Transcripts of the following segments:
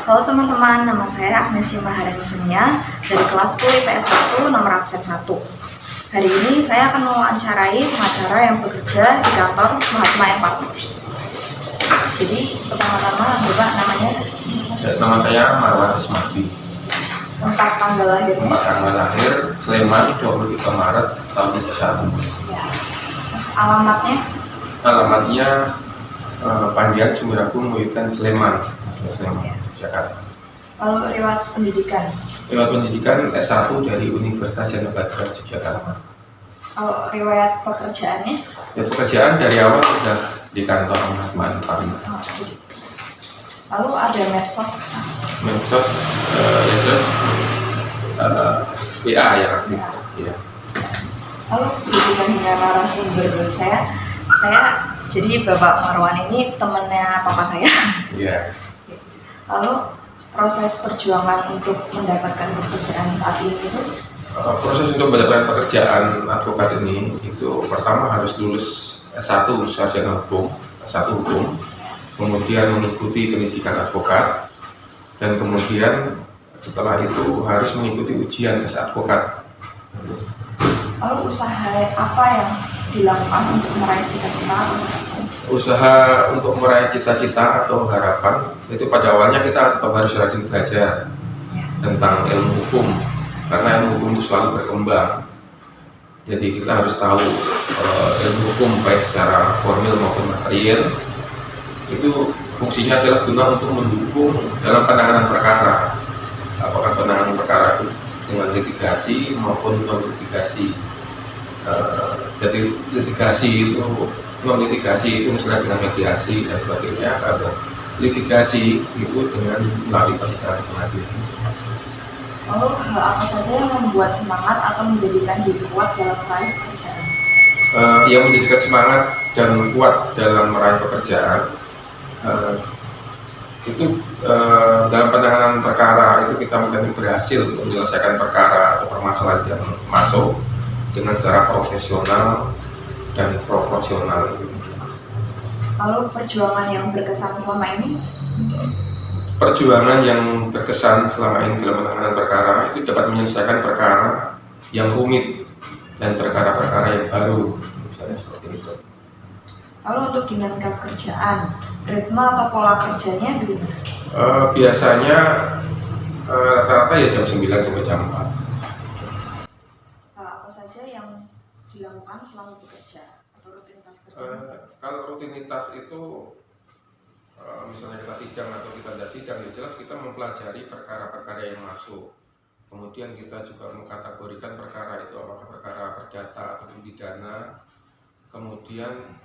Halo teman-teman, nama saya Agnesia Maharani Sunya dari kelas 10 IPS 1 nomor absen 1. Hari ini saya akan mewawancarai pengacara yang bekerja di kantor Mahatma and Partners. Jadi pertama-tama Bapak namanya? Nama saya Marwan Ismadi. Tempat tanggal lahirnya? Tempat tanggal lahir Sleman 23 Maret tahun 2001. Ya. Terus alamatnya? Alamatnya Pandian Sumiragung Witan Sleman, Ya. Jakarta. Lalu riwayat pendidikan? Riwayat pendidikan S1 dari Universitas Janabadra Yogyakarta. Kalau riwayat pekerjaannya? Ya, pekerjaan dari awal sudah di kantor Mahatma and Partners. Lalu ada medsos? Medsos, ya terus WA ya aktif. Ya. Lalu hubungan dengan narasumber saya jadi Bapak Marwan ini temannya papa saya. Iya. Lalu proses perjuangan untuk mendapatkan pekerjaan saat ini itu? Proses untuk mendapatkan pekerjaan advokat ini itu pertama harus lulus S1 sarjana hukum, S1 hukum, kemudian mengikuti pendidikan advokat, dan kemudian setelah itu harus mengikuti ujian tes advokat. Lalu usaha apa yang dilakukan untuk meraih cita-cita? Usaha untuk meraih cita-cita atau harapan itu pada awalnya kita tetap harus rajin belajar tentang ilmu hukum, karena ilmu hukum itu selalu berkembang. Jadi kita harus tahu ilmu hukum baik secara formil maupun material itu fungsinya adalah guna untuk mendukung dalam penanganan perkara, apakah penanganan perkara itu dengan litigasi maupun non litigasi. Jadi litigasi itu, non litigasi itu misalnya dengan mediasi dan sebagainya, atau litigasi itu dengan melalui persidangan pengadilan. Lalu hal apa saja yang membuat semangat atau menjadikan diri kuat dalam meraih pekerjaan? Yang menjadikan semangat dan kuat dalam meraih pekerjaan itu dalam penanganan perkara itu kita menjadi berhasil untuk menyelesaikan perkara atau permasalahan yang masuk dengan secara profesional dan proporsional. Lalu perjuangan yang berkesan selama ini? Perjuangan yang berkesan selama ini dalam penanganan perkara itu dapat menyelesaikan perkara yang rumit dan perkara-perkara yang baru, misalnya seperti itu. Lalu untuk dinamika pekerjaan, ritme atau pola kerjanya bagaimana? Biasanya rata-rata ya jam 9 sampai jam 4. Apa saja yang dilakukan selama bekerja atau rutinitas kerja? Kalau rutinitas itu misalnya kita sidang atau kita tidak sidang, ya jelas kita mempelajari perkara-perkara yang masuk. Kemudian kita juga mengkategorikan perkara itu apakah perkara perdata atau pidana. Kemudian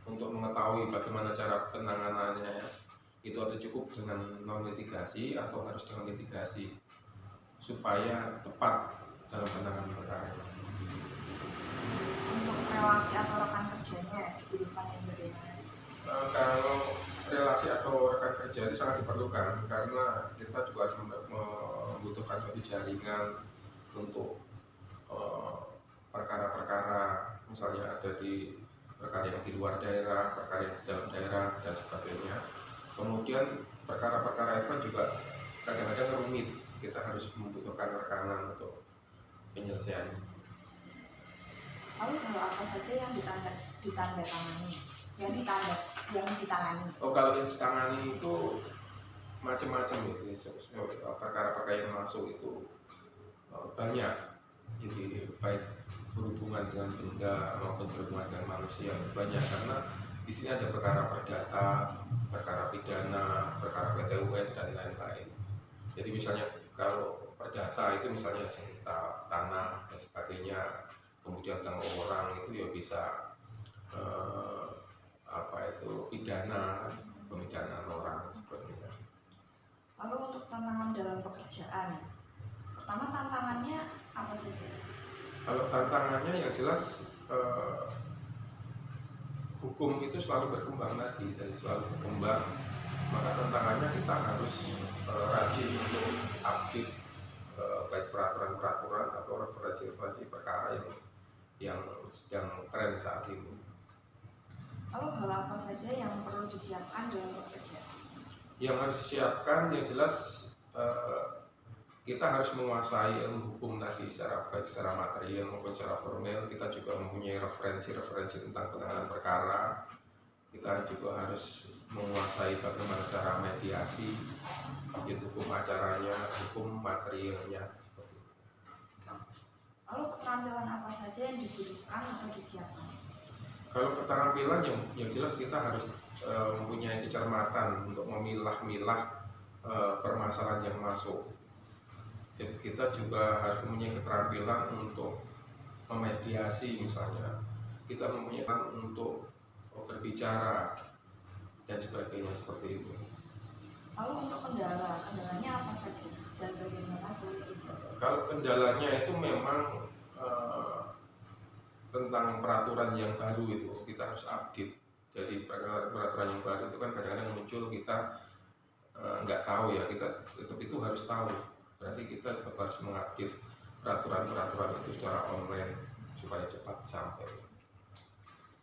untuk mengetahui bagaimana cara penanganannya, itu ada cukup dengan non litigasi atau harus dengan litigasi supaya tepat dalam penanganan perkara. Untuk relasi atau rekan kerjanya dibutuhkan yang bagaimana? Kalau relasi atau rekan kerja itu sangat diperlukan karena kita juga membutuhkan suatu jaringan untuk perkara-perkara, misalnya ada di perkara yang di luar daerah, perkara yang di dalam daerah dan sebagainya. Kemudian perkara-perkara itu juga kadang-kadang rumit, kita harus membutuhkan rekanan untuk penyelesaiannya. Lalu hal apa saja yang ditandatangani? Yang ditangani? Kalau yang ditangani itu macam-macam ya, perkara-perkara yang masuk itu banyak. Jadi baik berhubungan dengan benda maupun berhubungan dengan manusia banyak, karena di sini ada perkara perdata, perkara pidana, perkara PT UN dan lain-lain. Jadi misalnya kalau perdata itu misalnya sengketa tanah dan sebagainya, kemudian tentang orang itu ya bisa pidana, pemidanaan orang seperti itu. Lalu untuk tantangan dalam pekerjaan, pertama tantangannya apa saja? Kalau tantangannya yang jelas hukum itu selalu berkembang lagi dan selalu berkembang, maka tantangannya kita harus rajin untuk update baik peraturan-peraturan atau referensi perkara yang sedang tren saat ini. Lalu hal apa saja yang perlu disiapkan dalam pekerjaan? Yang harus disiapkan yang jelas kita harus menguasai ilmu hukum tadi secara baik secara material maupun secara formal. Kita juga mempunyai referensi tentang penanganan perkara. Kita juga harus menguasai bagaimana cara mediasi, hukum acaranya, hukum materialnya. Lalu keterampilan apa saja yang dibutuhkan atau disiapkan? Kalau keterampilan yang jelas kita harus mempunyai kecermatan untuk memilah-milah permasalahan yang masuk. Jadi kita juga harus mempunyai keterampilan untuk memediasi misalnya. Kita mempunyai untuk berbicara dan sebagainya seperti itu. Lalu untuk kendalanya apa saja dan bagaimana solusinya? Kalau kendalanya itu memang tentang peraturan yang baru itu kita harus update. Jadi peraturan yang baru itu kan kadang-kadang muncul kita nggak tahu ya, kita tetap itu harus tahu. Berarti kita tetap harus mengupdate peraturan-peraturan itu secara online supaya cepat sampai.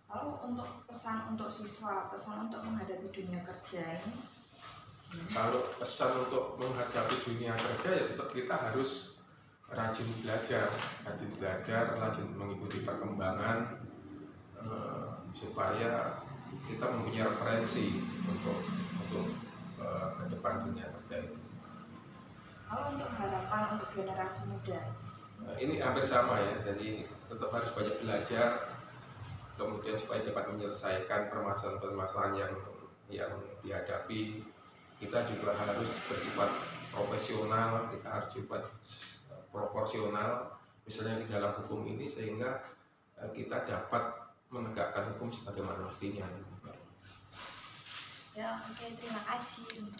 Lalu untuk pesan untuk siswa, pesan untuk menghadapi dunia kerja ini? Kalau pesan untuk menghadapi dunia kerja ya tetap kita harus rajin belajar, rajin mengikuti perkembangan supaya kita mempunyai referensi untuk ke depan dunia kerja itu. Lalu untuk harapan untuk generasi muda? Ini hampir sama ya, jadi tetap harus banyak belajar, kemudian supaya dapat menyelesaikan permasalahan-permasalahan yang dihadapi. Kita juga harus bersifat profesional, kita harus bersifat proporsional, misalnya di dalam hukum ini sehingga kita dapat menegakkan hukum sebagaimana mestinya. Ya, oke, terima kasih untuk